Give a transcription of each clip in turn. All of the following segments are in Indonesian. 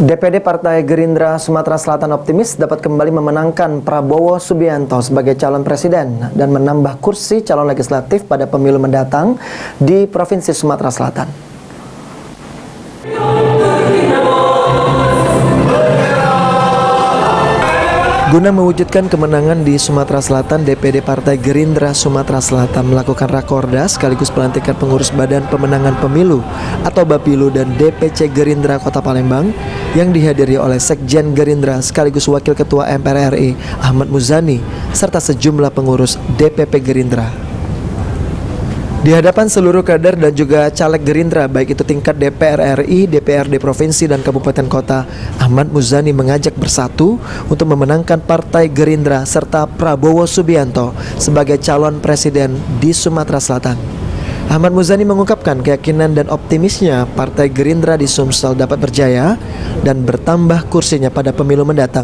DPD Partai Gerindra Sumatera Selatan optimis dapat kembali memenangkan Prabowo Subianto sebagai calon presiden dan menambah kursi calon legislatif pada pemilu mendatang di Provinsi Sumatera Selatan. Guna mewujudkan kemenangan di Sumatera Selatan, DPD Partai Gerindra Sumatera Selatan melakukan rakorda sekaligus pelantikan pengurus Badan Pemenangan Pemilu atau Bapilu dan DPC Gerindra Kota Palembang yang dihadiri oleh Sekjen Gerindra sekaligus Wakil Ketua MPR RI Ahmad Muzani serta sejumlah pengurus DPP Gerindra. Di hadapan seluruh kader dan juga caleg Gerindra, baik itu tingkat DPR RI, DPRD Provinsi dan Kabupaten Kota, Ahmad Muzani mengajak bersatu untuk memenangkan Partai Gerindra serta Prabowo Subianto sebagai calon presiden di Sumatera Selatan. Ahmad Muzani mengungkapkan keyakinan dan optimisnya Partai Gerindra di Sumsel dapat berjaya dan bertambah kursinya pada pemilu mendatang,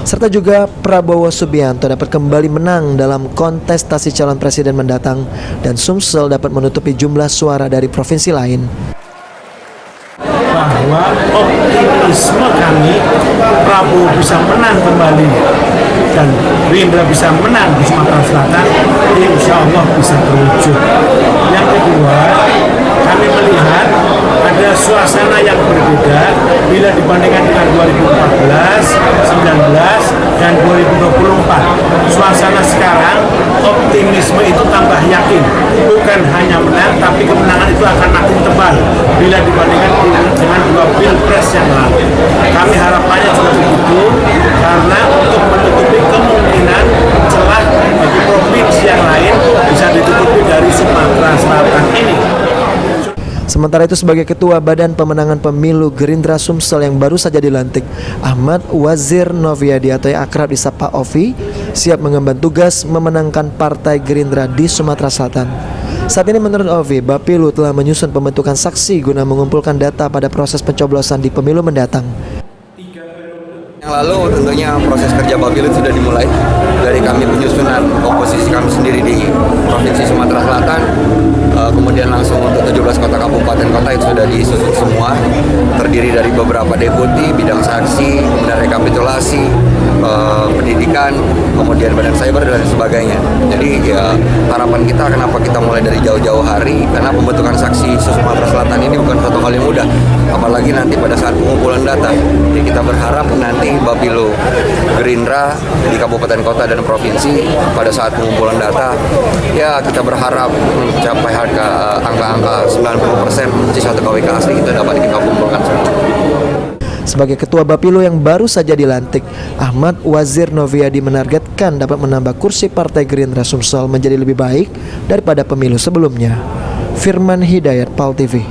serta juga Prabowo Subianto dapat kembali menang dalam kontestasi calon presiden mendatang dan Sumsel dapat menutupi jumlah suara dari provinsi lain. Bahwa optimisme kami Prabowo bisa menang kembali dan Gerindra bisa menang di Sumatera Selatan, insya Allah bisa terwujud. Yang kedua, kami melihat ada suasana yang berbeda bila dibandingkan dengan 2014, 19, dan 2024. Suasana sekarang, optimisme itu tambah yakin. Bukan hanya menang, tapi kemenangan itu akan makin tebal bila dibandingkan dengan dua pilpres yang lalu. Kami harapannya juga begitu, karena untuk menutupi kemungkinan celah bagi provinsi yang lain bisa ditutupi dari Sumatera Selatan ini. Sementara itu sebagai Ketua Badan Pemenangan Pemilu Gerindra Sumsel yang baru saja dilantik, Ahmad Wazir Noviadi atau yang akrab disapa Ovi siap mengemban tugas memenangkan Partai Gerindra di Sumatera Selatan. Saat ini menurut Ovi, Bapilu telah menyusun pembentukan saksi guna mengumpulkan data pada proses pencoblosan di pemilu mendatang. Yang lalu tentunya proses kerja Bapilu sudah dimulai dari kami penyusunan komposisi kami sendiri di Provinsi Sumatera Selatan, kemudian langsung untuk 17 kota kabupaten kota itu sudah disusun semua, terdiri dari beberapa deputi, bidang saksi, kemudian rekapitulasi, pendidikan, kemudian badan cyber dan sebagainya. Jadi ya harapan kita kenapa kita mulai dari jauh-jauh hari, karena pembentukan saksi Sumatera Selatan ini bukan satu hal yang mudah, apalagi nanti pada saat pengumpulan data. Jadi kita berharap nanti Bapilu Gerindra di kabupaten kota dan provinsi pada saat pengumpulan data, ya kita berharap mencapai angka-angka 90% C1 KWK asli itu dapat kita kumpulkan semua. Sebagai Ketua Bapilu yang baru saja dilantik, Ahmad Wazir Noviadi menargetkan dapat menambah kursi Partai Gerindra Sumsel menjadi lebih baik daripada pemilu sebelumnya. Firman Hidayat, PAL TV.